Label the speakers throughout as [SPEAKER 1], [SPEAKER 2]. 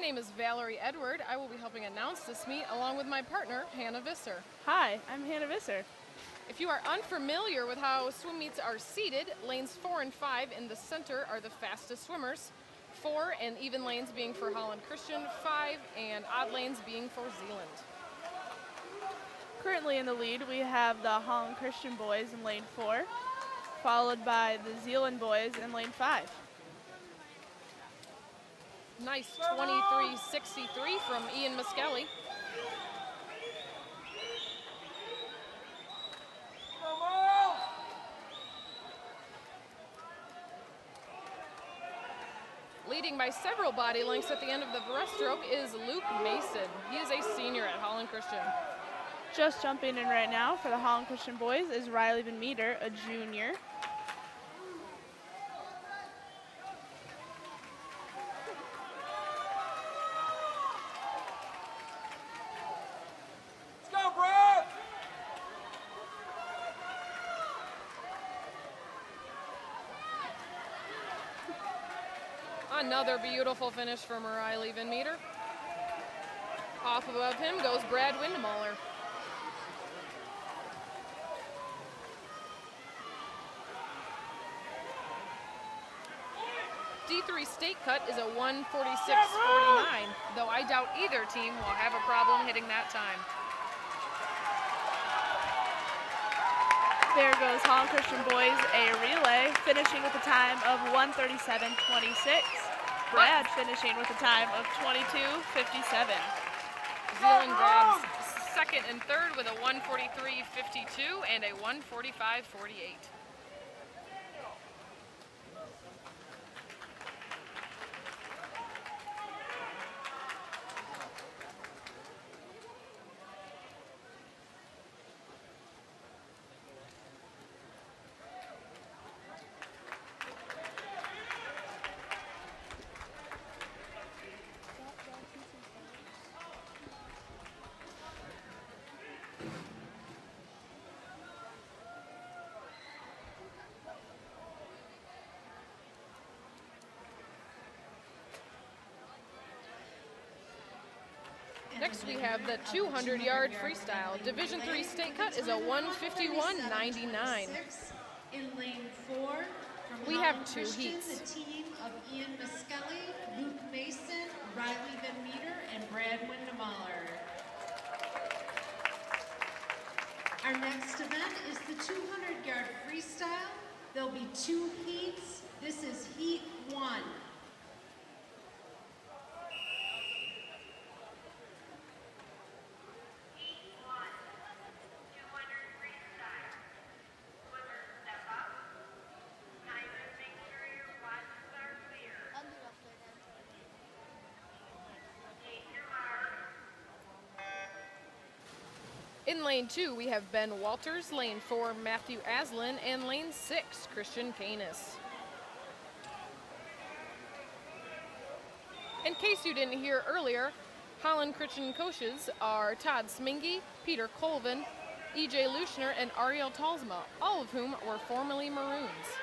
[SPEAKER 1] name is Valerie Edward. I will be helping announce this meet along with my partner, Hannah Visser.
[SPEAKER 2] Hi, I'm Hannah Visser.
[SPEAKER 1] If you are unfamiliar with how swim meets are seated, lanes 4 and 5 in the center are the fastest swimmers. 4 and even lanes being for Holland Christian, 5 and odd lanes being for Zeeland.
[SPEAKER 2] Currently in the lead, we have the Holland Christian boys in lane 4, followed by the Zeeland boys in lane 5.
[SPEAKER 1] Nice 23.63 from Ian Miskelly. Leading by several body lengths at the end of the breaststroke is Luke Mason. He is a senior at Holland Christian.
[SPEAKER 2] Just jumping in right now for the Holland Christian boys is Riley Van Meter, a junior.
[SPEAKER 3] Let's go, Brad!
[SPEAKER 1] Another beautiful finish from Riley Van Meter. Off above him goes Brad Windmuller. D3 state cut is a 1:46.49, though I doubt either team will have a problem hitting that time.
[SPEAKER 2] There goes Holland Christian boys, a relay, finishing with a time of 1:37.26. Brad finishing with a time of 22:57.
[SPEAKER 1] Zeeland grabs second and third with a 1:43.52 and a 1:45.48. Next we have the 200-yard freestyle. Division III state cut is a 1:51.99.
[SPEAKER 4] In lane 4, from
[SPEAKER 1] We
[SPEAKER 4] Holland
[SPEAKER 1] have two
[SPEAKER 4] Christian,
[SPEAKER 1] heats.
[SPEAKER 4] the team of Ian Miskelly, Luke Mason, Riley Van Meter, and Brad Windmuller. Our next event is the 200-yard freestyle. There'll be 2 heats. This is heat 1.
[SPEAKER 1] In lane 2, we have Ben Walters, lane 4, Matthew Aslin, and lane 6, Christian Canis. In case you didn't hear earlier, Holland Christian coaches are Todd Smingy, Peter Colvin, E.J. Luschner, and Ariel Talsma, all of whom were formerly Maroons.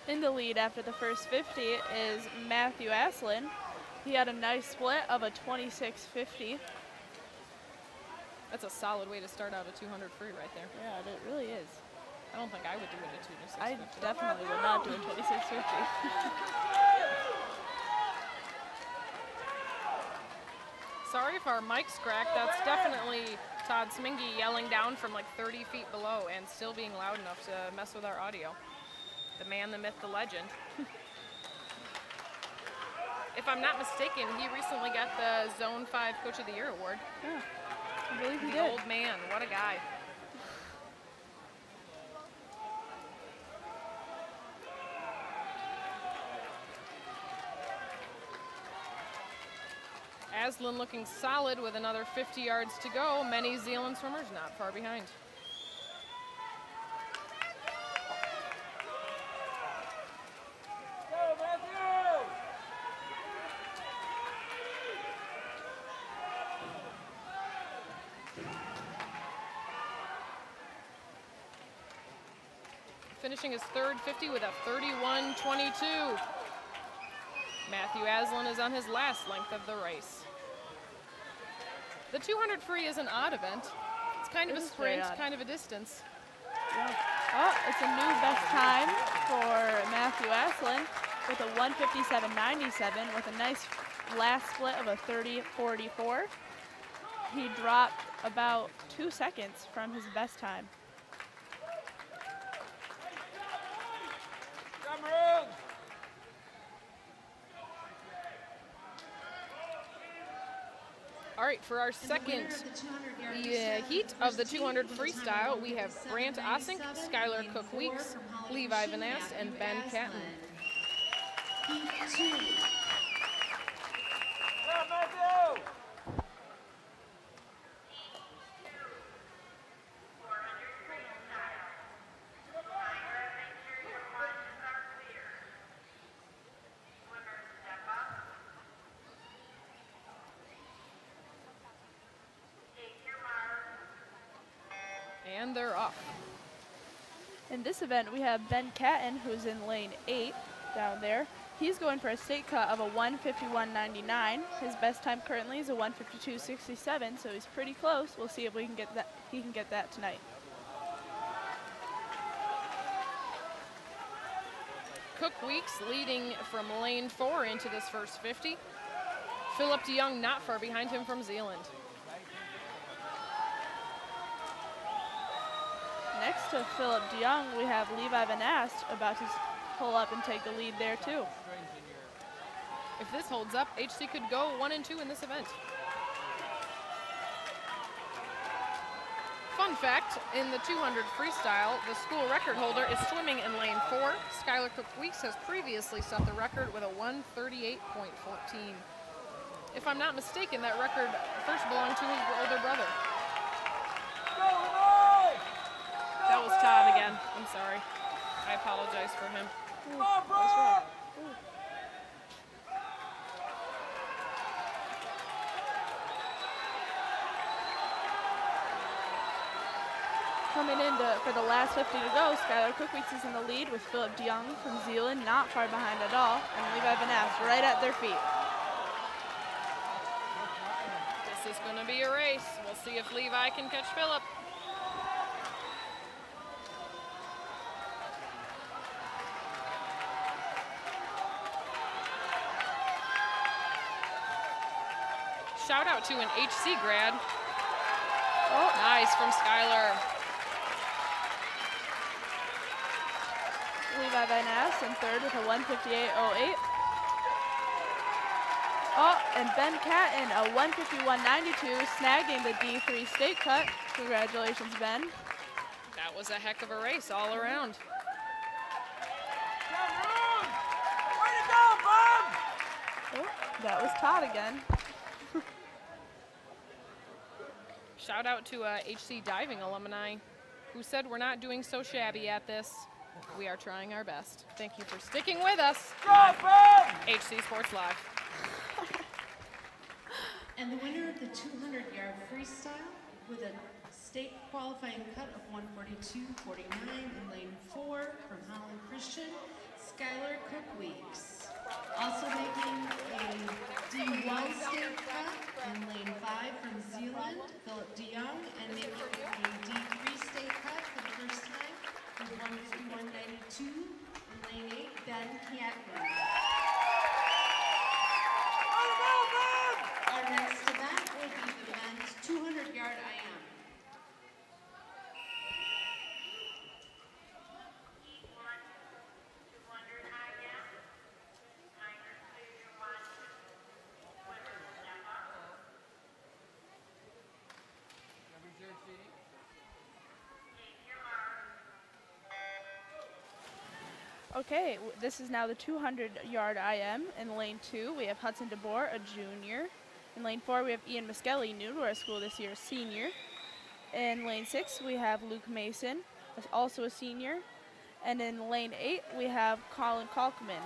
[SPEAKER 2] In the lead after the first 50 is Matthew Aslin. He had a nice split of a 26.50.
[SPEAKER 1] That's a solid way to start out a 200 free right there.
[SPEAKER 2] Yeah, it really is.
[SPEAKER 1] I don't think I would do it at 2
[SPEAKER 2] I definitely would not do a 26.50.
[SPEAKER 1] Sorry if our mic's cracked. That's definitely Todd Smingy yelling down from like 30 feet below and still being loud enough to mess with our audio. The man, the myth, the legend. If I'm not mistaken, he recently got the Zone 5 Coach of the Year award.
[SPEAKER 2] Yeah, I believe he
[SPEAKER 1] The
[SPEAKER 2] did.
[SPEAKER 1] old man, what a guy. Aslin looking solid with another 50 yards to go. Many Zeeland swimmers not far behind. finishing his third 50 with a 31.22. Matthew Aslan is on his last length of the race. The 200 free is an odd event. It's kind of a sprint, kind of a distance.
[SPEAKER 2] Yeah. Oh, it's a new best time for Matthew Aslan with a 1:57.97 with a nice last split of a 30.44. He dropped about 2 seconds from his best time.
[SPEAKER 1] All right, for our second heat of the 200 freestyle, we have Grant Ossink, Skylar Cook-Weeks, Levi Van Ast, and Ben Catton.
[SPEAKER 4] Heat 2.
[SPEAKER 1] And they're off.
[SPEAKER 2] In this event, we have Ben Catton, who's in lane 8 down there. He's going for a state cut of a 1:51.99. His best time currently is a 1:52.67, so he's pretty close. We'll see if we can get that. He can get that tonight.
[SPEAKER 1] Cook-Weeks leading from lane 4 into this first 50. Philip DeYoung not far behind him from Zeeland.
[SPEAKER 2] Next to Philip DeYoung, we have Levi Van Ast about to pull up and take the lead there too.
[SPEAKER 1] If this holds up, HC could go 1 and 2 in this event. Fun fact, in the 200 freestyle, the school record holder is swimming in lane 4. Skylar Cook-Weeks has previously set the record with a 1:38.14. If I'm not mistaken, that record first belonged to his older brother. That was Todd again. I'm sorry. I apologize for him.
[SPEAKER 2] Ooh, that was wrong. Ooh. Coming in for the last 50 to go, Skylar Cook-Weeks is in the lead with Philip DeYoung from Zeeland not far behind at all, and Levi Van Ast right at their feet.
[SPEAKER 1] This is going to be a race. We'll see if Levi can catch Philip. Shout out to an HC grad. Oh, nice from Skylar.
[SPEAKER 2] Levi Van Ast in third with a 1:58.08. Oh, and Ben Catton, a 1:51.92, snagging the D3 state cut. Congratulations, Ben.
[SPEAKER 1] That was a heck of a race all around.
[SPEAKER 2] Oh, that was Todd again.
[SPEAKER 1] Shout out to HC diving alumni who said we're not doing so shabby at this. We are trying our best. Thank you for sticking with us. HC Sports Live.
[SPEAKER 4] And the winner of the 200-yard freestyle with a state qualifying cut of 1:42.49 in lane 4 from Holland Christian, Skylar Cook-Weeks. Also making a D1 state cut in lane 5 from Zeeland, Philip DeYoung, and making a D3 state cut for the first time with 1:51.92 in lane 8, Ben Catton. Our next event will be the men's 200-yard IM.
[SPEAKER 2] Okay, this is now the 200-yard IM. In lane 2, we have Hudson DeBoer, a junior. In lane 4, we have Ian Muskelly, new to our school this year, senior. In lane 6, we have Luke Mason, also a senior. And in lane 8, we have Colin Kalkman,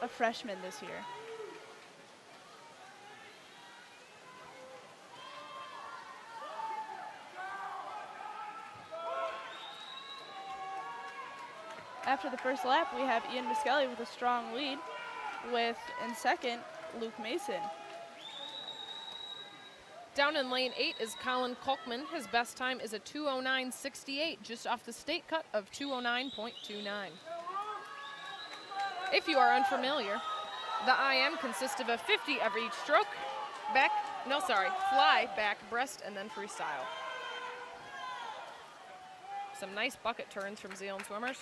[SPEAKER 2] a freshman this year. After the first lap, we have Ian Miskelly with a strong lead, with in second, Luke Mason.
[SPEAKER 1] Down in lane 8 is Colin Kolkman. His best time is a 2:09.68, just off the state cut of 2:09.29. If you are unfamiliar, the IM consists of a 50 every each stroke, fly, back, breast, and then freestyle. Some nice bucket turns from Zeeland swimmers.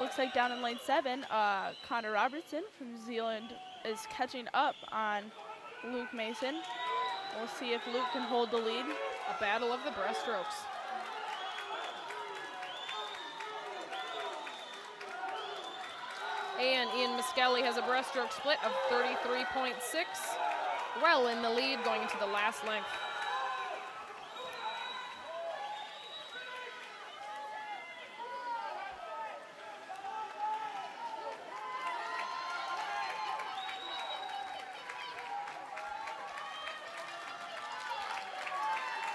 [SPEAKER 2] Looks like down in lane 7, Connor Robertson from Zeeland is catching up on Luke Mason. We'll see if Luke can hold the lead.
[SPEAKER 1] A battle of the breaststrokes. And Ian Miskelly has a breaststroke split of 33.6. Well in the lead going into the last length.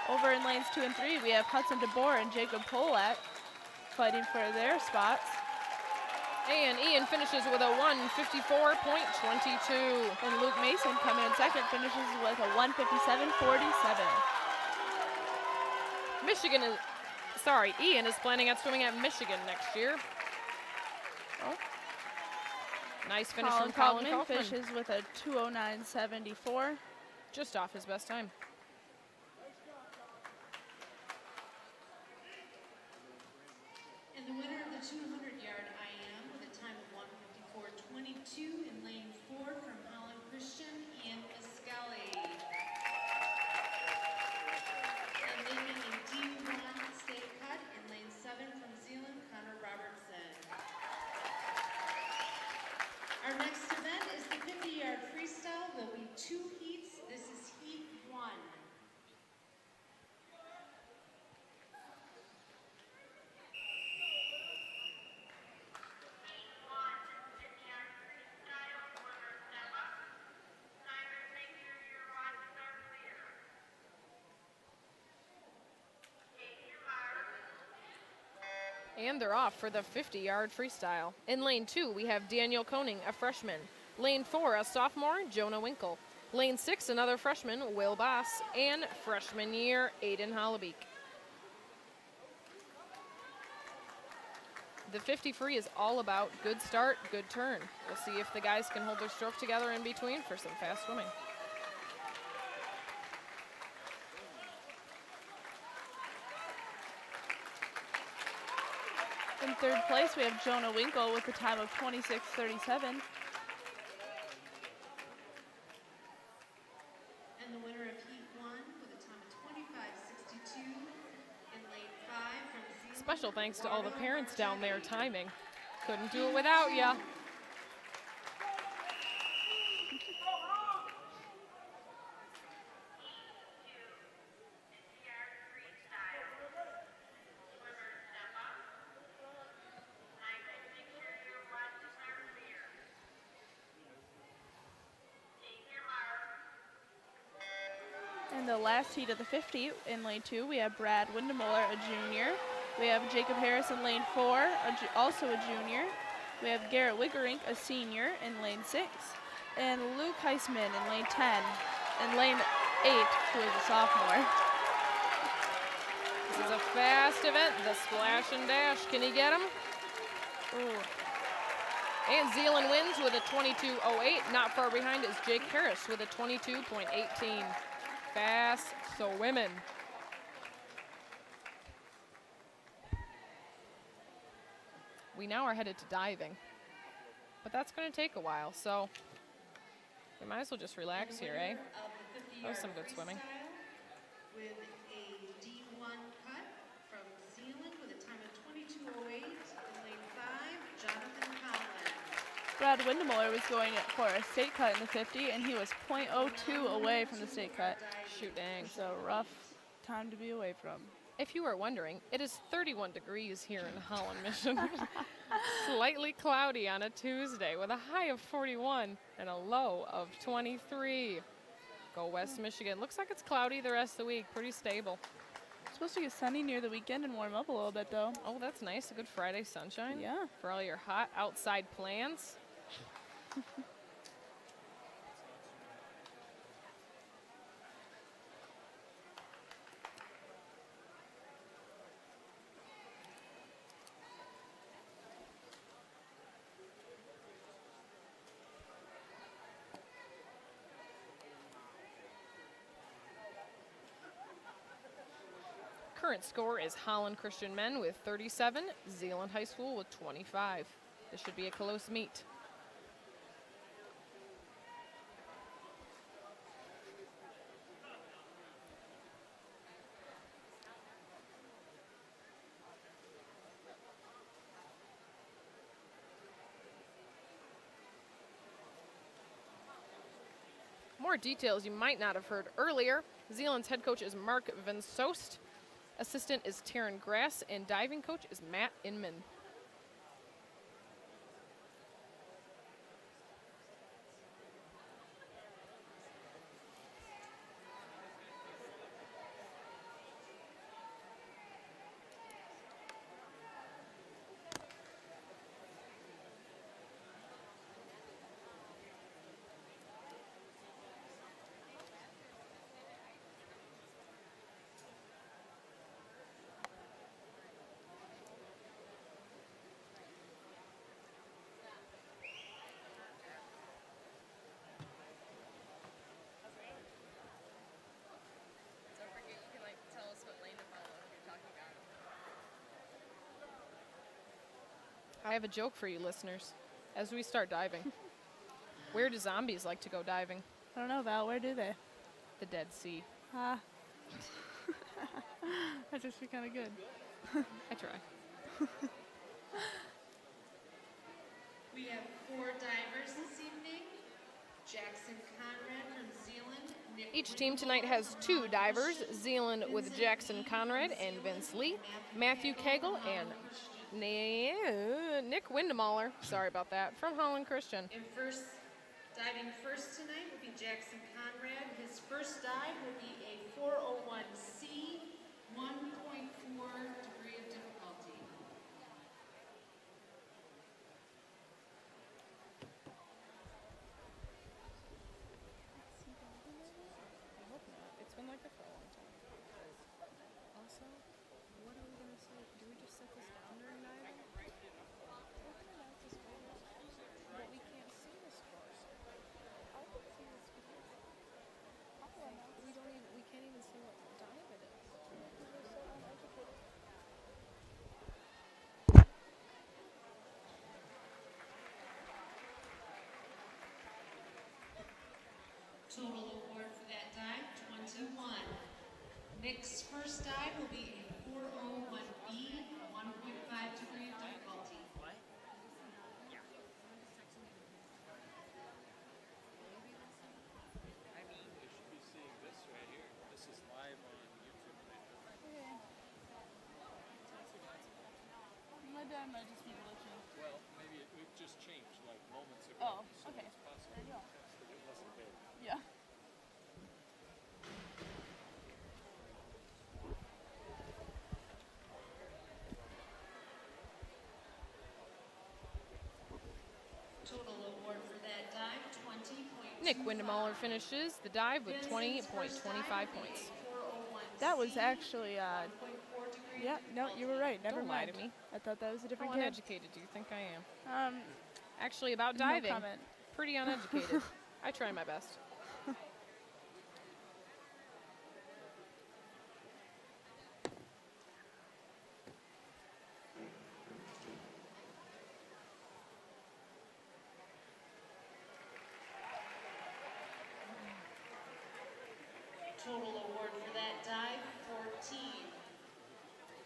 [SPEAKER 2] Over in lanes 2 and 3, we have Hudson DeBoer and Jacob Polak fighting for their spots.
[SPEAKER 1] And Ian finishes with a 1:54.22.
[SPEAKER 2] And Luke Mason coming in second, finishes with a 1:57.47.
[SPEAKER 1] Ian is planning on swimming at Michigan next year.
[SPEAKER 2] Oh.
[SPEAKER 1] Nice finish from Colin Kaufman.
[SPEAKER 2] Finishes with a 2:09.74.
[SPEAKER 1] Just off his best time.
[SPEAKER 4] And the winner of the 200-yard IM with a time of 1:54.22 in lane 4 from Holland Christian, Ian Miskelly. And leading a D1 state cut in lane 7 from Zeeland, Connor Robertson. Our next event is the 50-yard freestyle. There'll be 2 heats. This is heat 1.
[SPEAKER 1] And they're off for the 50-yard freestyle. In lane 2, we have Daniel Koning, a freshman. Lane 4, a sophomore, Jonah Winkle. Lane 6, another freshman, Will Boss. And freshman year, Aiden Hollebeek. The 50 free is all about good start, good turn. We'll see if the guys can hold their stroke together in between for some fast swimming.
[SPEAKER 2] In third place, we have Jonah Winkle with a time of 26:37.
[SPEAKER 4] And the winner of heat 1 with a time of 25:62 in lane 5 from Zeeland.
[SPEAKER 1] Special thanks to all the parents down there timing. Couldn't do it without ya.
[SPEAKER 2] In the last heat of the 50, in lane 2, we have Brad Windemuller, a junior. We have Jacob Harris in lane 4, also a junior. We have Garrett Wiggerink, a senior, in lane 6. And Luke Heisman in lane 10. In lane 8, who is a sophomore.
[SPEAKER 1] This is a fast event, the splash and dash. Can he get him?
[SPEAKER 2] Ooh.
[SPEAKER 1] And Zeeland wins with a 22.08. Not far behind is Jake Harris with a 22.18. Fast swimming. We now are headed to diving, but that's going to take a while, so we might as well just relax here, eh? That was some good swimming.
[SPEAKER 4] With a D1 cut from Zeeland with a time of 22:08 in lane 5, Jonathan Collins.
[SPEAKER 2] Brad Windemuller was going for a state cut in the 50, and he was .02 away from the state cut.
[SPEAKER 1] Shoot, dang.
[SPEAKER 2] So rough time to be away from.
[SPEAKER 1] If you are wondering, it is 31 degrees here in Holland, Michigan. Slightly cloudy on a Tuesday with a high of 41 and a low of 23. Go West Michigan. Looks like it's cloudy the rest of the week. Pretty stable.
[SPEAKER 2] It's supposed to get sunny near the weekend and warm up a little bit, though.
[SPEAKER 1] Oh, that's nice. A good Friday sunshine.
[SPEAKER 2] Yeah.
[SPEAKER 1] For all your hot outside plans. Current score is Holland Christian men with 37, Zeeland High School with 25. This should be a close meet. More details you might not have heard earlier. Zeeland's head coach is Mark Van Soest. Assistant is Taryn Grass, and diving coach is Matt Inman. I have a joke for you listeners as we start diving. Where do zombies like to go diving?
[SPEAKER 2] I don't know, Val. Where do they?
[SPEAKER 1] The Dead Sea.
[SPEAKER 2] Ah. That just be kind of good.
[SPEAKER 1] I try.
[SPEAKER 4] We have 4 divers this evening. Jackson Conrad from Zeeland. Nick
[SPEAKER 1] Each team tonight has 2 divers, Zeeland with Jackson Conrad and Vince Lee, Matthew Cagle, and Nick Windemaller, sorry about that, from Holland Christian.
[SPEAKER 4] And diving first tonight will be Jackson Conrad. His first dive will be a 401C, 1.4 degree of difficulty.
[SPEAKER 1] I hope not. It's been like that for a long time. Also, what are we going to say? Do we just set this down during diving? But we can't see the scores. We can't even see what dive it is.
[SPEAKER 4] Total award for that dive, 21. Nick's first dive will be a 401B, 1.5 degree of difficulty.
[SPEAKER 3] You should be seeing this right here. This is live on YouTube right now.
[SPEAKER 2] My dad might just be glitching.
[SPEAKER 3] Well, maybe it just changed like moments ago.
[SPEAKER 2] Oh,
[SPEAKER 3] so
[SPEAKER 2] okay.
[SPEAKER 3] It's possible.
[SPEAKER 2] There you go.
[SPEAKER 3] But it wasn't there.
[SPEAKER 2] Yeah.
[SPEAKER 4] Total award for that dive, 20.25.
[SPEAKER 1] Nick Windemaller finishes the dive with 20.25 points.
[SPEAKER 2] That was actually,
[SPEAKER 4] 1.4 degree.
[SPEAKER 2] yeah, no, you were right. Never
[SPEAKER 1] Don't lie
[SPEAKER 2] mind.
[SPEAKER 1] to me.
[SPEAKER 2] I thought that was a different
[SPEAKER 1] How
[SPEAKER 2] kid.
[SPEAKER 1] uneducated do you think I am?
[SPEAKER 2] Um,
[SPEAKER 1] Actually, about
[SPEAKER 2] no
[SPEAKER 1] diving,
[SPEAKER 2] comment.
[SPEAKER 1] pretty uneducated. I try my best.
[SPEAKER 4] Total award for that dive, 14.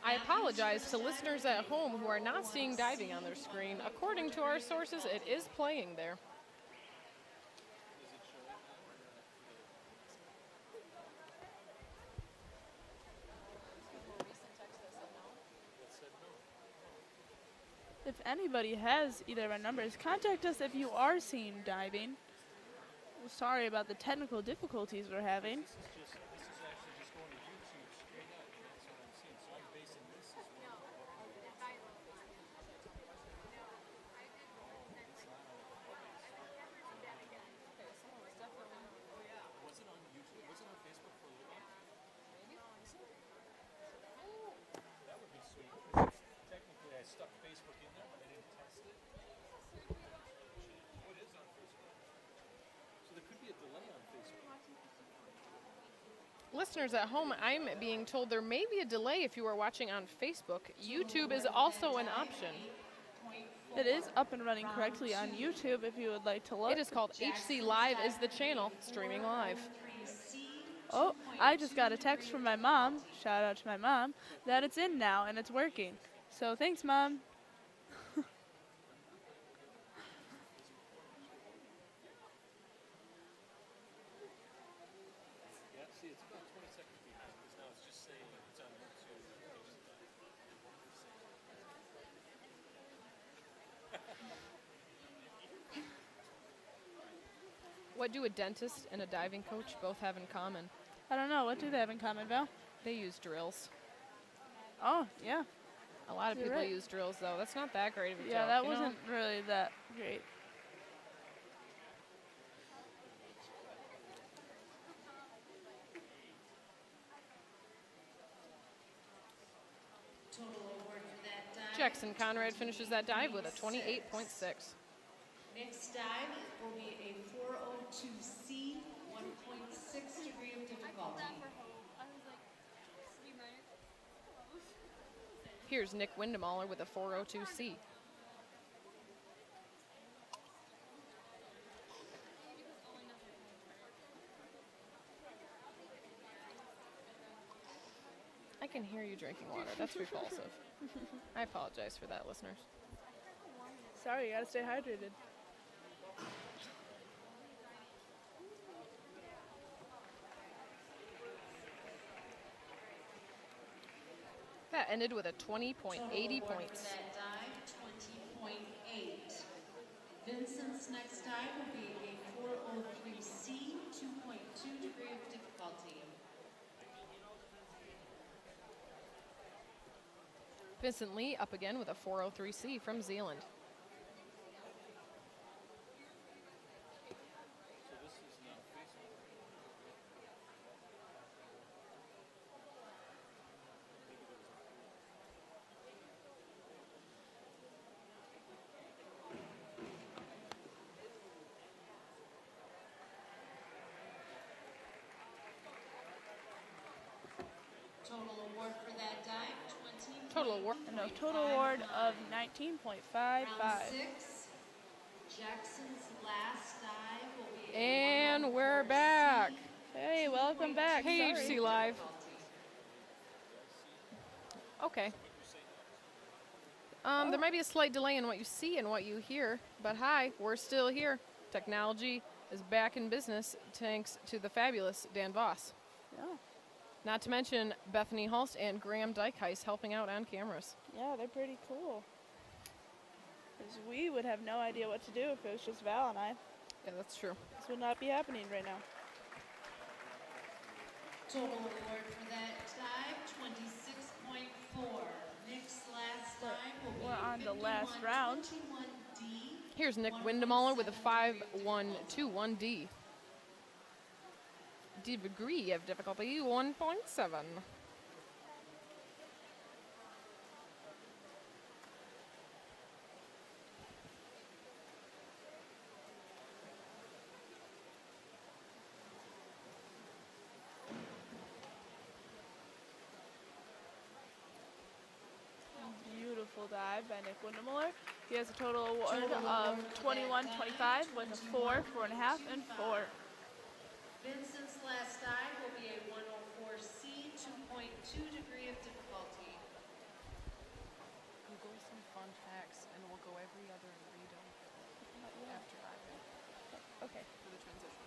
[SPEAKER 1] I apologize to listeners at home who are not seeing diving on their screen. According to our sources, it is playing there.
[SPEAKER 2] If anybody has either of our numbers, contact us if you are seen diving. Sorry about the technical difficulties we're having.
[SPEAKER 3] This is actually just going to YouTube straight up. That's what I'm seeing. So I'm basing this as well. Was it on YouTube? Was it on Facebook for a little while? That would be sweet. 'Cause technically, I stuck Facebook in there, but I didn't test it. Oh, it is on Facebook. So there could be a delay on Facebook.
[SPEAKER 1] Listeners at home, I'm being told there may be a delay if you are watching on Facebook. YouTube is also an option.
[SPEAKER 2] It is up and running correctly on YouTube if you would like to look.
[SPEAKER 1] It is called HC Live is the channel, streaming live.
[SPEAKER 2] Oh, I just got a text from my mom, shout out to my mom, that it's in now and it's working. So thanks, Mom.
[SPEAKER 3] Yeah, see, it's about 20 seconds behind because now it's just saying it's on YouTube.
[SPEAKER 1] What do a dentist and a diving coach both have in common?
[SPEAKER 2] I don't know, what do they have in common, Val?
[SPEAKER 1] They use drills.
[SPEAKER 2] Oh, yeah.
[SPEAKER 1] A lot of
[SPEAKER 2] You're
[SPEAKER 1] people
[SPEAKER 2] right.
[SPEAKER 1] use drills, though. That's not that great of a joke.
[SPEAKER 2] Yeah, that
[SPEAKER 1] you know?
[SPEAKER 2] wasn't really that great.
[SPEAKER 4] Total award for that dive.
[SPEAKER 1] Jackson Conrad finishes that dive with a 28.6.
[SPEAKER 4] Next dive will be a 402C, 1.6 degree of difficulty.
[SPEAKER 1] Here's Nick Windemaller with a 402C. I can hear you drinking water. That's repulsive. I apologize for that, listeners.
[SPEAKER 2] Sorry, you gotta stay hydrated.
[SPEAKER 1] That ended with a 20.80
[SPEAKER 4] Total award
[SPEAKER 1] points.
[SPEAKER 4] for that dive, 20.8. Vincent's next dive will be a 403C, 2.2 degree of difficulty.
[SPEAKER 1] Vincent Lee up again with a 403C from Zeeland.
[SPEAKER 3] So this is now Facebook.
[SPEAKER 4] Total award for that dive, 20.
[SPEAKER 1] Total award.
[SPEAKER 2] And a total award of 19.55.
[SPEAKER 4] Round 6. Jackson's last dive will be a
[SPEAKER 1] And we're
[SPEAKER 4] 104C,
[SPEAKER 1] back.
[SPEAKER 2] Hey, welcome back.
[SPEAKER 1] Hey,
[SPEAKER 2] Sorry.
[SPEAKER 1] HC Live. Okay. There might be a slight delay in what you see and what you hear, but hi, we're still here. Technology is back in business thanks to the fabulous Dan Voss.
[SPEAKER 2] Yeah.
[SPEAKER 1] Not to mention Bethany Hulst and Graham Dykeheis helping out on cameras.
[SPEAKER 2] Yeah, they're pretty cool. 'Cause we would have no idea what to do if it was just Val and I.
[SPEAKER 1] Yeah, that's true.
[SPEAKER 2] This would not be happening right now.
[SPEAKER 4] Total award for that dive, 26.4. Nick's last dive will be
[SPEAKER 2] We're
[SPEAKER 4] a
[SPEAKER 2] on the last
[SPEAKER 4] 51,
[SPEAKER 2] round.
[SPEAKER 4] 21D.
[SPEAKER 1] Here's Nick Windemaller with a 5.121D. Degree of difficulty 1.7.
[SPEAKER 2] Beautiful dive by Nick Windemiller. He has a total award of 21.25 with a 4, 4.5, and 4.
[SPEAKER 4] Vincent's last dive will be a 104C, 2.2 degree of difficulty.
[SPEAKER 1] Google some fun facts and we'll go every other and read them after I
[SPEAKER 2] Okay.
[SPEAKER 1] for the transition.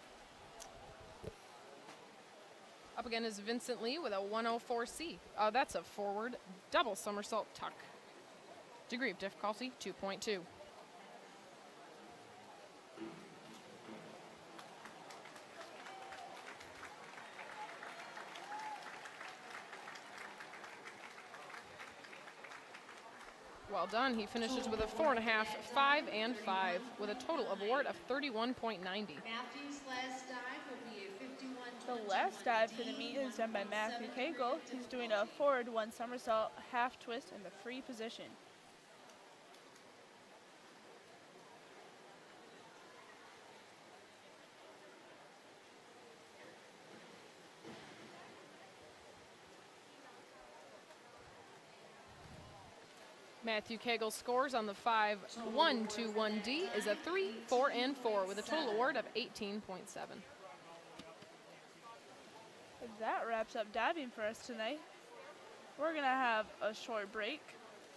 [SPEAKER 1] Up again is Vincent Lee with a 104C. That's a forward double somersault tuck. Degree of difficulty, 2.2. Well done. He finishes with a 4.5, 5, and 5, with a total award of 31.90.
[SPEAKER 4] Matthew's last dive will be a 51.
[SPEAKER 2] The last dive for the meet is done by Matthew Cagle. He's doing a forward 1 somersault, half twist in the free position.
[SPEAKER 1] Matthew Cagle's scores on the 5-1-2-1D is a 3, 4, and 4, with a total award of 18.7.
[SPEAKER 2] That wraps up diving for us tonight. We're going to have a short break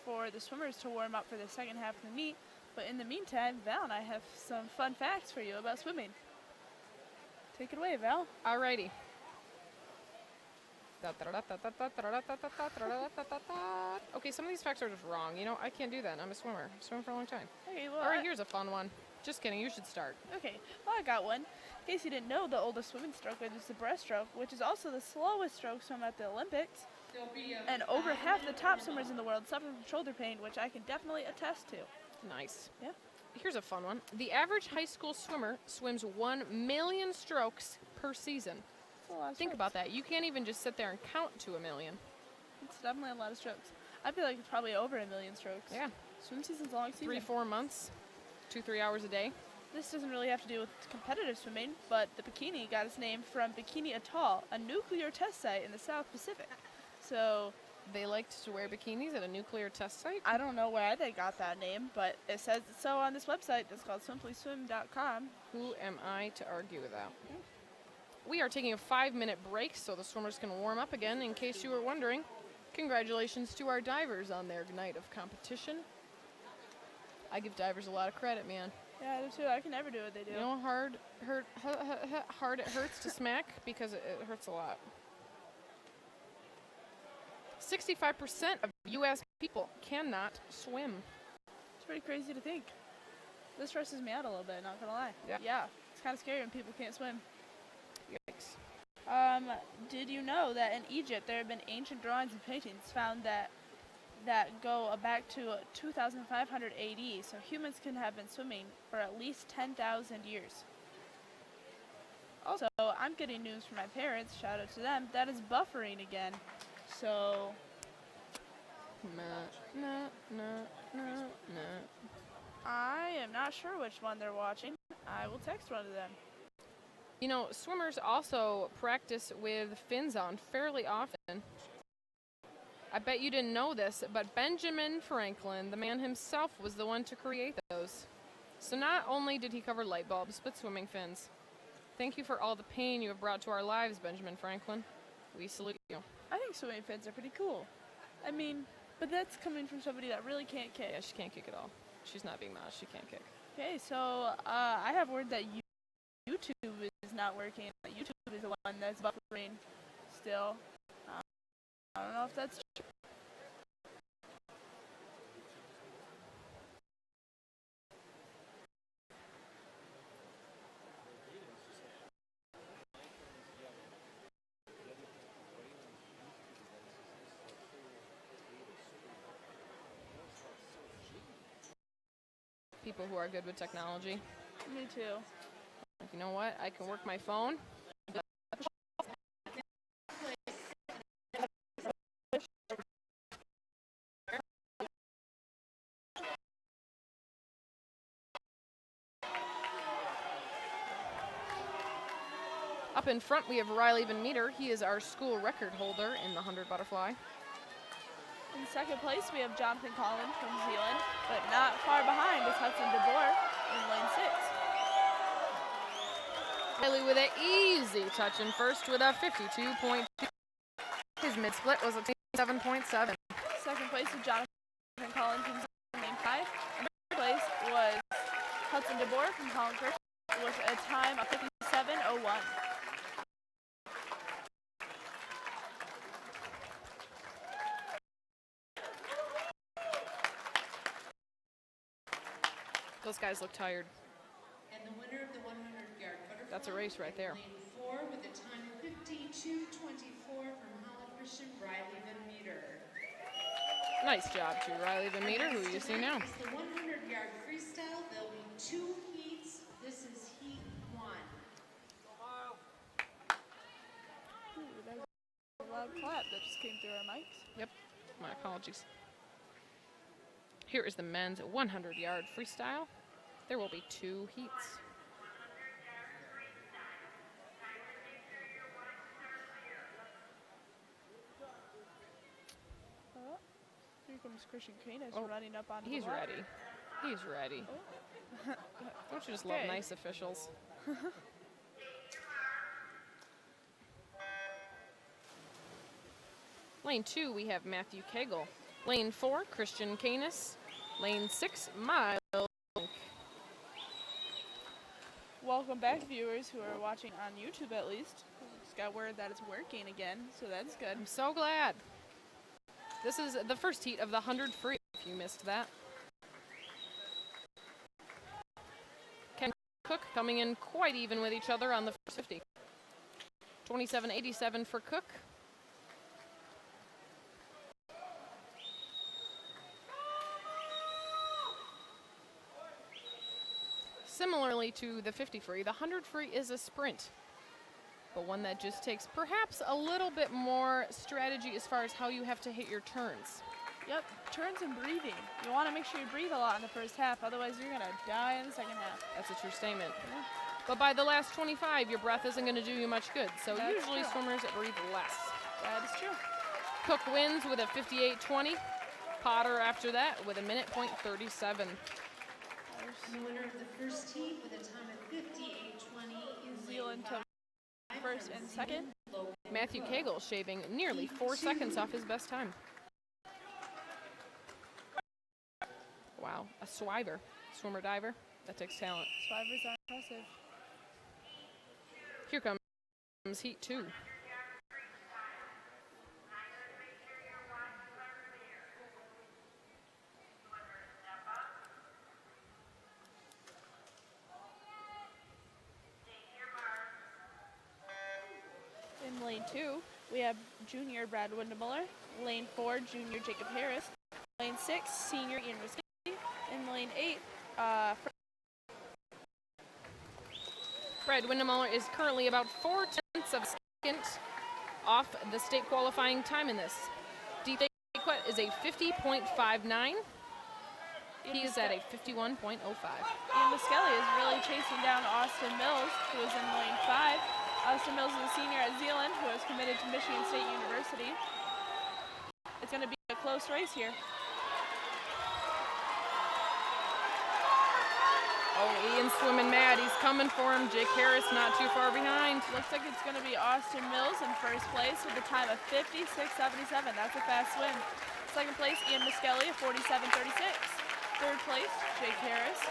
[SPEAKER 2] for the swimmers to warm up for the second half of the meet. But in the meantime, Val and I have some fun facts for you about swimming. Take it away, Val.
[SPEAKER 1] Alrighty. Okay, some of these facts are just wrong. You know, I can't do that. I'm a swimmer. I've swum for a long time.
[SPEAKER 2] Okay, well,
[SPEAKER 1] All right, here's a fun one. Just kidding. You should start.
[SPEAKER 2] Okay, well, I got one. In case you didn't know, the oldest swimming stroke is the breaststroke, which is also the slowest stroke swum at the Olympics. And over half the top swimmers in the world suffer from shoulder pain, which I can definitely attest to.
[SPEAKER 1] Nice.
[SPEAKER 2] Yeah.
[SPEAKER 1] Here's a fun one. The average high school swimmer swims 1 million strokes per season.
[SPEAKER 2] That's a lot of
[SPEAKER 1] Think
[SPEAKER 2] strokes.
[SPEAKER 1] about that. You can't even just sit there and count to 1 million.
[SPEAKER 2] It's definitely a lot of strokes. I feel like it's probably over 1 million strokes.
[SPEAKER 1] Yeah.
[SPEAKER 2] Swim season's a long season.
[SPEAKER 1] 3-4 months, 2-3 hours a day.
[SPEAKER 2] This doesn't really have to do with competitive swimming, but the bikini got its name from Bikini Atoll, a nuclear test site in the South Pacific. So
[SPEAKER 1] They liked to wear bikinis at a nuclear test site.
[SPEAKER 2] I don't know where they got that name, but it says so on this website that's called simplyswim.com.
[SPEAKER 1] Who am I to argue with that? We are taking a 5-minute break so the swimmers can warm up again. In case you were wondering, congratulations to our divers on their night of competition. I give divers a lot of credit, man.
[SPEAKER 2] Yeah, I do too. I can never do what they do.
[SPEAKER 1] You know how hard it hurts to smack? Because it hurts a lot. 65% of U.S. people cannot swim.
[SPEAKER 2] It's pretty crazy to think. This stresses me out a little bit, not gonna lie.
[SPEAKER 1] Yeah.
[SPEAKER 2] It's kind of scary when people can't swim.
[SPEAKER 1] Yikes.
[SPEAKER 2] Did you know that in Egypt there have been ancient drawings and paintings found that go back to 2,500 AD, so humans can have been swimming for at least 10,000 years. Also, I'm getting news from my parents, shout out to them, that is buffering again. So, I am not sure which one they're watching. I will text one of them.
[SPEAKER 1] You know, swimmers also practice with fins on fairly often. I bet you didn't know this, but Benjamin Franklin, the man himself, was the one to create those. So not only did he cover light bulbs, but swimming fins. Thank you for all the pain you have brought to our lives, Benjamin Franklin. We salute you.
[SPEAKER 2] I think swimming fins are pretty cool. I mean, but that's coming from somebody that really can't kick.
[SPEAKER 1] Yeah, she can't kick at all. She's not being modest. She can't kick.
[SPEAKER 2] Okay, so I have word that YouTube is not working. YouTube is the one that's buffering still. I don't know if that's true.
[SPEAKER 1] People who are good with technology.
[SPEAKER 2] Me too.
[SPEAKER 1] Like, you know what? I can work my phone. Up in front, we have Riley Van Meter. He is our school record holder in the 100 butterfly.
[SPEAKER 2] In second place, we have Jonathan Collins from Zeeland, but not far behind is Hudson DeBoer in lane 6.
[SPEAKER 1] Riley with an easy touch in first with a 52.2. His mid-split was a 7.7.
[SPEAKER 2] Second place is Jonathan Collins from Zeeland, lane 5. And third place was Hudson DeBoer from Holland Christian with a time of 57.01.
[SPEAKER 1] Those guys look tired.
[SPEAKER 4] And the winner of the 100-yard butterfly.
[SPEAKER 1] That's a race right there.
[SPEAKER 4] Lane 4 with a time of 52:24 from Holland Christian, Riley Van Meter.
[SPEAKER 1] Nice job to Riley Van Meter, who you see now.
[SPEAKER 4] It's the 100-yard freestyle. There'll be 2 heats. This is heat 1.
[SPEAKER 2] Ooh, that was a loud clap that just came through our mics.
[SPEAKER 1] Yep, my apologies. Here is the men's 100-yard freestyle. There will be 2 heats.
[SPEAKER 2] Oh, here comes Christian Canis
[SPEAKER 1] Oh,
[SPEAKER 2] running up onto
[SPEAKER 1] He's
[SPEAKER 2] the block.
[SPEAKER 1] ready. He's ready. Don't you just love
[SPEAKER 2] Okay.
[SPEAKER 1] nice officials? Lane 2, we have Matthew Cagle. Lane 4, Christian Canis. Lane 6, Miles.
[SPEAKER 2] Welcome back, viewers who are watching on YouTube at least. Just got word that it's working again, so that's good.
[SPEAKER 1] I'm so glad. This is the first heat of the 100 free, if you missed that. Ken Cook coming in quite even with each other on the first 50. 27.87 for Cook. Similarly to the 50 free, the 100 free is a sprint, but one that just takes perhaps a little bit more strategy as far as how you have to hit your turns.
[SPEAKER 2] Yep, turns and breathing. You want to make sure you breathe a lot in the first half, otherwise you're going to die in the second half.
[SPEAKER 1] That's a true statement.
[SPEAKER 2] Yeah.
[SPEAKER 1] But by the last 25, your breath isn't going to do you much good, so
[SPEAKER 2] That's
[SPEAKER 1] usually
[SPEAKER 2] true.
[SPEAKER 1] swimmers breathe less.
[SPEAKER 2] That is true.
[SPEAKER 1] Cook wins with a 58.20. Potter after that with a minute point 37.
[SPEAKER 4] The winner of the first heat with a time of 58:20 is
[SPEAKER 2] Zeeland to first and second.
[SPEAKER 1] Matthew Cagle shaving nearly 4 seconds off his best time. Wow, a swiver, swimmer diver. That takes talent.
[SPEAKER 2] Swivers are impressive.
[SPEAKER 1] Here comes heat 2.
[SPEAKER 2] In lane 2, we have junior Brad Windemuller. Lane 4, junior Jacob Harris. Lane 6, senior Ian Risky. In lane 8,
[SPEAKER 1] Brad Windemuller is currently about 4/10 of a second off the state qualifying time in this. D quet is a 50.59. He is at a 51.05.
[SPEAKER 2] Ian Miskelly is really chasing down Austin Mills, who is in lane 5. Austin Mills is a senior at Zeeland, who is committed to Michigan State University. It's going to be a close race here.
[SPEAKER 1] Oh, Ian's swimming mad. He's coming for him. Jake Harris not too far behind.
[SPEAKER 2] Looks like it's going to be Austin Mills in first place with a time of 56.77. That's a fast swim. Second place, Ian Miskelly, 47.36. Third place, Jake Harris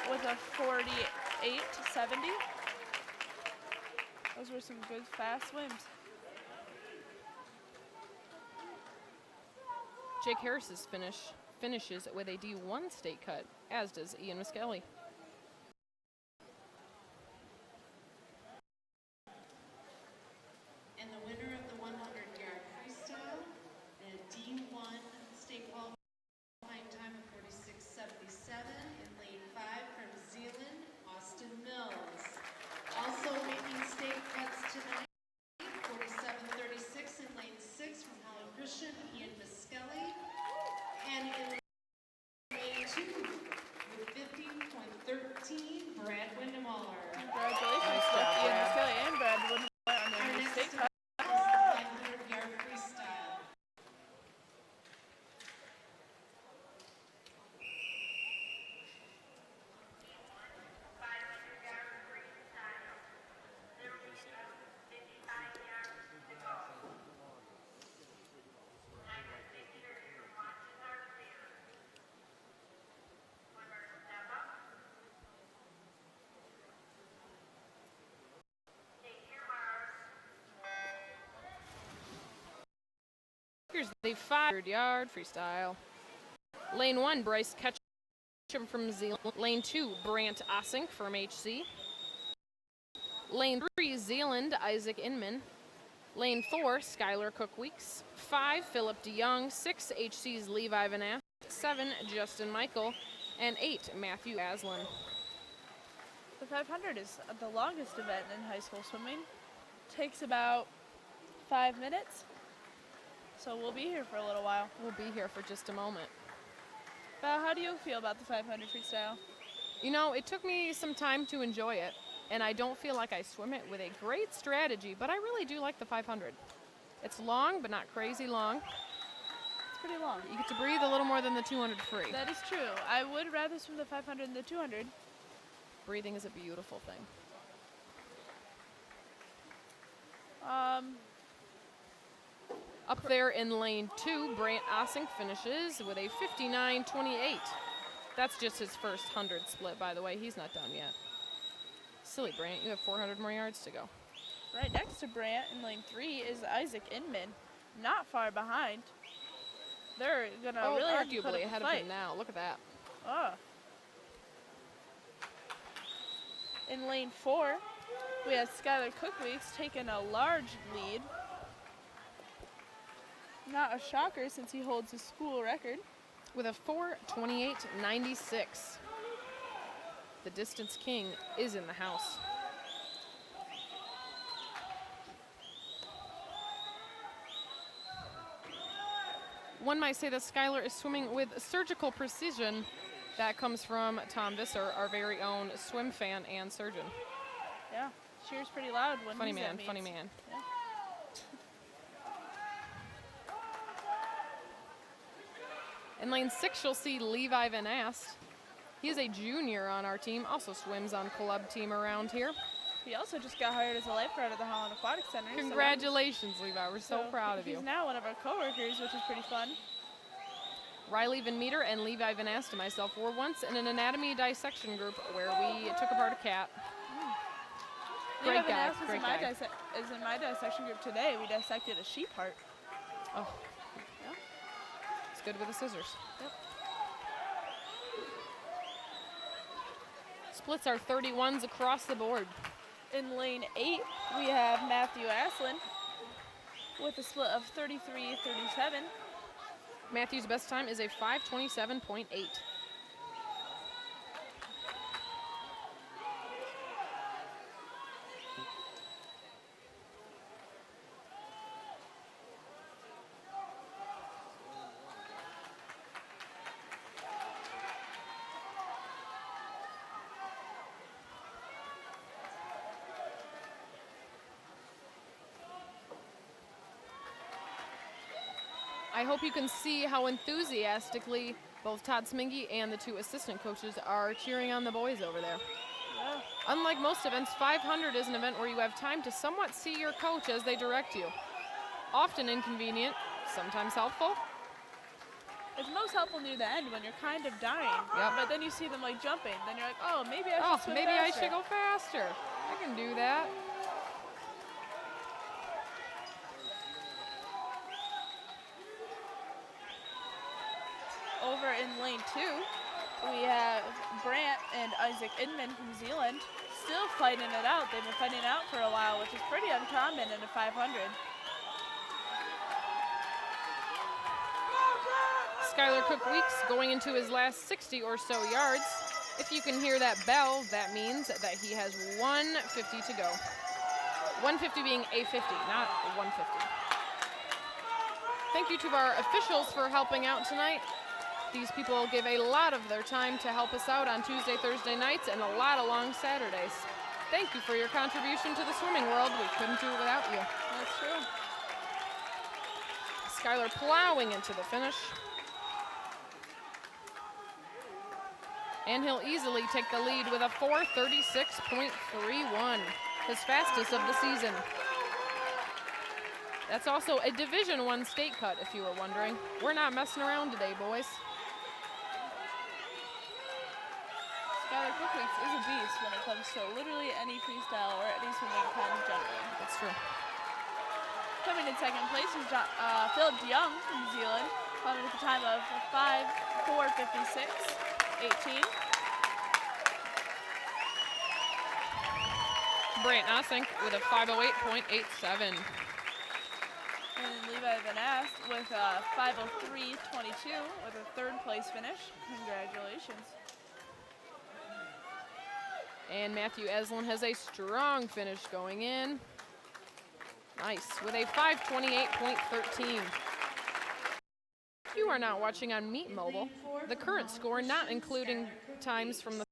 [SPEAKER 2] with a 48.70. Those were some good fast swims.
[SPEAKER 1] Jake Harris's finishes with a D1 state cut, as does Ian Miskelly.
[SPEAKER 4] And the winner of the 100-yard freestyle, a D1 state qualifying time of 46.77 in lane 5 from Zeeland, Austin Mills. Also making state cuts tonight, 47.36 in lane 6 from Holland Christian, Ian Miskelly. And in lane 2 with 50.13, Brad Windemuller.
[SPEAKER 2] Congratulations
[SPEAKER 1] Nice
[SPEAKER 2] to
[SPEAKER 1] job,
[SPEAKER 2] Ian
[SPEAKER 1] Brad.
[SPEAKER 2] Miskelly and Brad Windemuller on
[SPEAKER 4] Our
[SPEAKER 2] their new
[SPEAKER 4] next
[SPEAKER 2] state
[SPEAKER 4] event
[SPEAKER 2] cut.
[SPEAKER 4] is the 500-yard freestyle.
[SPEAKER 1] Here's the 500-yard freestyle. Lane 1, Bryce Ketchum from Zeeland. Lane 2, Brant Ossink from HC. Lane 3, Zeeland, Isaac Inman. Lane 4, Skylar Cook-Weeks. 5, Philip DeYoung. 6, HC's Levi Van Ath. 7, Justin Michael. And 8, Matthew Aslan.
[SPEAKER 2] The 500 is the longest event in high school swimming. Takes about 5 minutes. So we'll be here for a little while.
[SPEAKER 1] We'll be here for just a moment.
[SPEAKER 2] Val, how do you feel about the 500 freestyle?
[SPEAKER 1] You know, it took me some time to enjoy it, and I don't feel like I swim it with a great strategy, but I really do like the 500. It's long, but not crazy long.
[SPEAKER 2] It's pretty long.
[SPEAKER 1] You get to breathe a little more than the 200 free.
[SPEAKER 2] That is true. I would rather swim the 500 than the 200.
[SPEAKER 1] Breathing is a beautiful thing. Up there in lane 2, Brant Ossink finishes with a 59.28. That's just his first 100 split, by the way. He's not done yet. Silly Brant, you have 400 more yards to go.
[SPEAKER 2] Right next to Brant in lane 3 is Isaac Inman, not far behind. They're gonna really have to put up
[SPEAKER 1] arguably
[SPEAKER 2] a
[SPEAKER 1] ahead
[SPEAKER 2] fight.
[SPEAKER 1] of him now. Look at that.
[SPEAKER 2] Oh. In lane 4, we have Skylar Cook-Weeks taking a large lead. Not a shocker since he holds a school record.
[SPEAKER 1] With a 4:28.96. The distance king is in the house. One might say that Skylar is swimming with surgical precision. That comes from Tom Visser, our very own swim fan and surgeon.
[SPEAKER 2] Yeah, cheers pretty loud when
[SPEAKER 1] Funny
[SPEAKER 2] he's
[SPEAKER 1] man,
[SPEAKER 2] at meets.
[SPEAKER 1] funny man.
[SPEAKER 2] Yeah.
[SPEAKER 1] In lane 6, you'll see Levi Van Ast. He is a junior on our team, also swims on club team around here.
[SPEAKER 2] He also just got hired as a lifeguard at the Holland Aquatic Center.
[SPEAKER 1] Congratulations, Levi. We're so proud of you.
[SPEAKER 2] He's now one of our coworkers, which is pretty fun.
[SPEAKER 1] Riley Van Meter and Levi Van Ast and myself were once in an anatomy dissection group where we took apart a cat.
[SPEAKER 2] Levi
[SPEAKER 1] Great
[SPEAKER 2] Van
[SPEAKER 1] guy,
[SPEAKER 2] Ast
[SPEAKER 1] great guy.
[SPEAKER 2] is in my dissection group today. We dissected a sheep heart.
[SPEAKER 1] Oh, yeah. It's good with the scissors.
[SPEAKER 2] Yep.
[SPEAKER 1] Splits are 31s across the board.
[SPEAKER 2] In lane 8, we have Matthew Aslan with a split of 33-37.
[SPEAKER 1] Matthew's best time is a 5:27.8. I hope you can see how enthusiastically both Todd Smingy and the 2 assistant coaches are cheering on the boys over there.
[SPEAKER 2] Yeah.
[SPEAKER 1] Unlike most events, 500 is an event where you have time to somewhat see your coach as they direct you. Often inconvenient, sometimes helpful.
[SPEAKER 2] It's most helpful near the end when you're kind of dying.
[SPEAKER 1] Yep.
[SPEAKER 2] But then you see them like jumping. Then you're like, oh, maybe I should swim
[SPEAKER 1] maybe
[SPEAKER 2] faster.
[SPEAKER 1] I should go faster. I can do that.
[SPEAKER 2] Over in lane 2, we have Brant and Isaac Inman from Zeeland still fighting it out. They've been fighting it out for a while, which is pretty uncommon in a 500.
[SPEAKER 1] Skylar Cook-Weeks going into his last 60 or so yards. If you can hear that bell, that means that he has 150 to go. 150 being a 50, not 150. Thank you to our officials for helping out tonight. These people give a lot of their time to help us out on Tuesday, Thursday nights, and a lot of long Saturdays. Thank you for your contribution to the swimming world. We couldn't do it without you.
[SPEAKER 2] That's true.
[SPEAKER 1] Skylar plowing into the finish. And he'll easily take the lead with a 4:36.31, his fastest of the season. That's also a Division I state cut, if you were wondering. We're not messing around today, boys.
[SPEAKER 2] Skylar Cook-Weeks is a beast when it comes to literally any freestyle or any swimming kind of generally.
[SPEAKER 1] That's true.
[SPEAKER 2] Coming in second place is Philip DeYoung from New Zealand, coming with a time of 5:4:56. 18.
[SPEAKER 1] Brant Nossink with a 5:08.87.
[SPEAKER 2] And Levi Van Ast with a 5:03.22 with a third place finish. Congratulations.
[SPEAKER 1] And Matthew Eslin has a strong finish going in. Nice, with a 5:28.13. You are now watching on Meet Mobile. The current score, not including times from the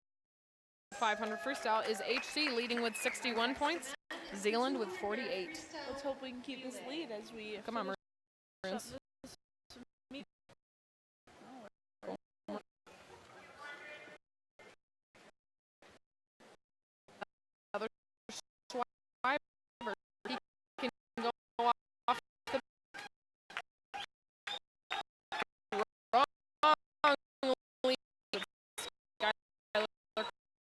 [SPEAKER 1] 500 freestyle, is HC leading with 61 points, Zeeland with 48.
[SPEAKER 2] Let's hope we can keep this lead as we
[SPEAKER 1] Come on,
[SPEAKER 2] finish
[SPEAKER 1] Maroons.
[SPEAKER 2] up this meet.
[SPEAKER 1] Other swiper, he can go off the wrong lead. Skylar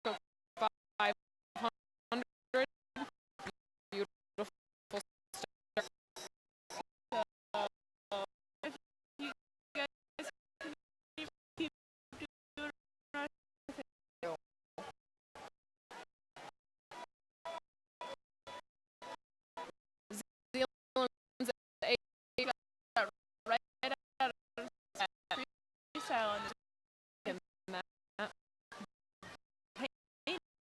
[SPEAKER 1] Cook, 500. Beautiful start.
[SPEAKER 2] If you guys can keep doing our
[SPEAKER 1] Zealand's a
[SPEAKER 2] right out of freestyle and
[SPEAKER 1] him that.
[SPEAKER 2] pain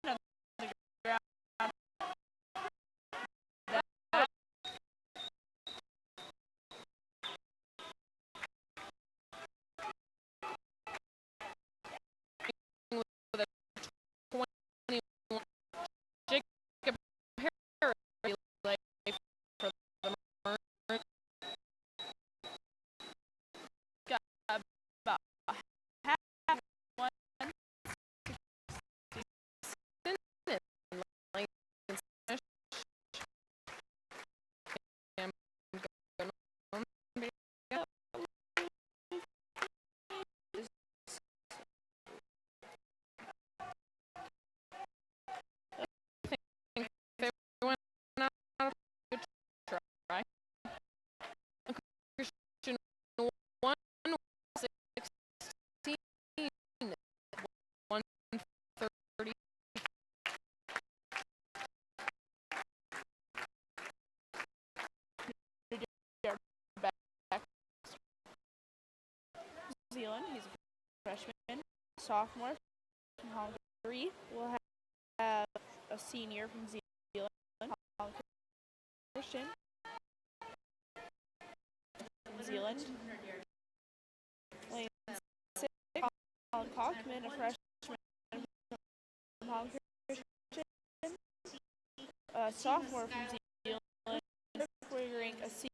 [SPEAKER 2] on the ground.
[SPEAKER 1] With a 21. Jacob Harris relay for the Maroons.
[SPEAKER 2] Got about half one.
[SPEAKER 1] Christian 1:16, 1:30.
[SPEAKER 2] Back. Zeeland, he's a freshman, sophomore from Holland 3. We'll have a senior from Zeeland, Holland Christian. From Zeeland. Lane 6, Holland Kalkman, a freshman from Holland Christian. A sophomore from Zeeland. Wearing a senior.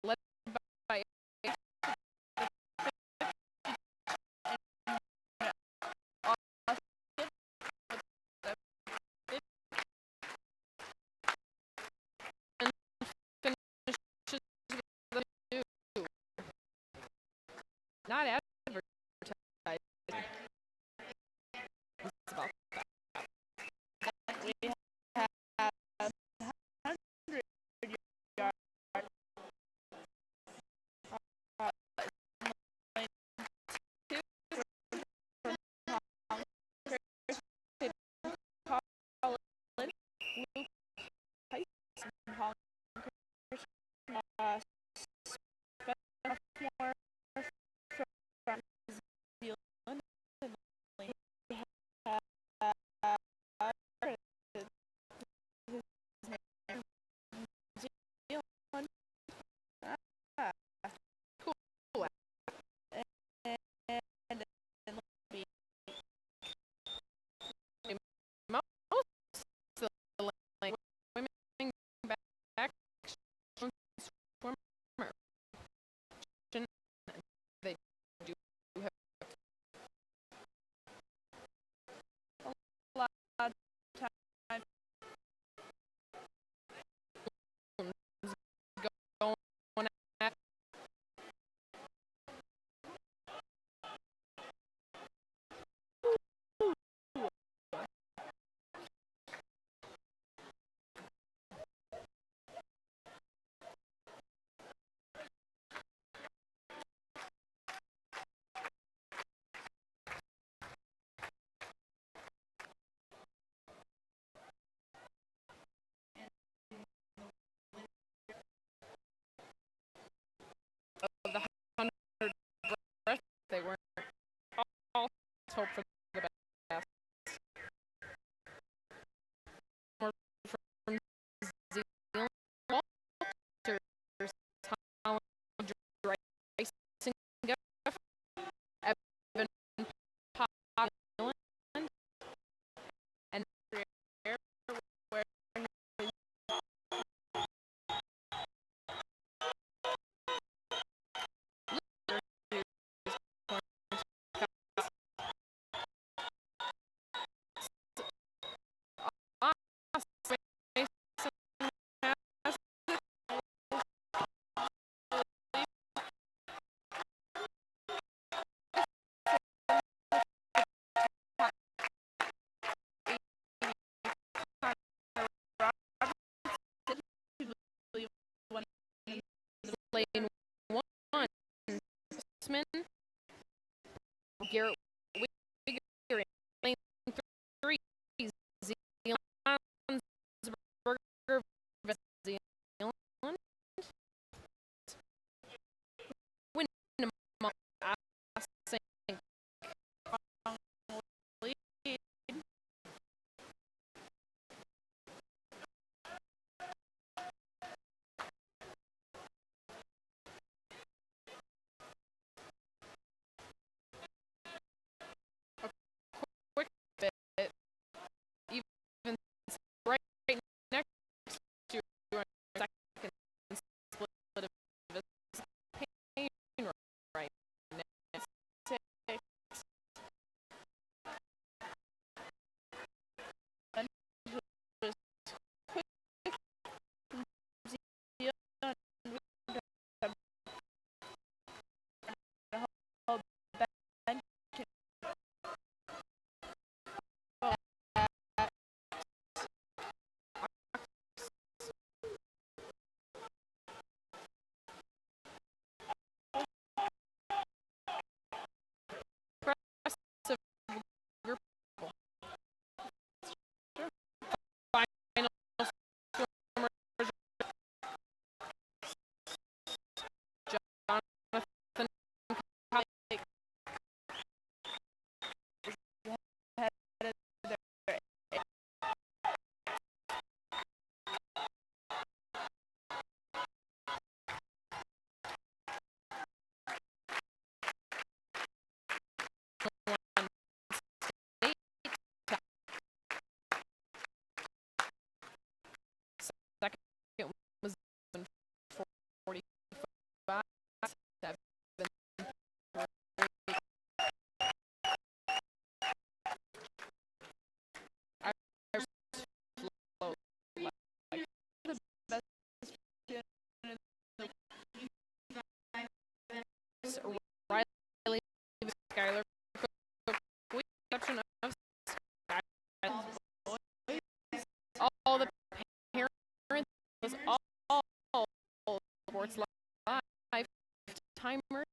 [SPEAKER 1] Led by finishes with a 2. Not advertised. It's about
[SPEAKER 2] We have 100 yards. Two from Holland Christian. Colin Luke Tyson from Holland Christian. Sophomore
[SPEAKER 1] hope for the best. More from Zeeland, Walters, Holland, Dryson, Evan, Potland, and where lane 1, Smith, Garrett Wigger, lane 3, Zeeland, Zeeland, Wyndham, quick bit, even right next to your second split of his pain right now. 6, impressive group. Final swimmer, Jonathan Cowley, headed there. Second was 45, 7, slow, like the best Riley, Skylar, with the exception of Skylar's boys, all the parents, all sports live timers.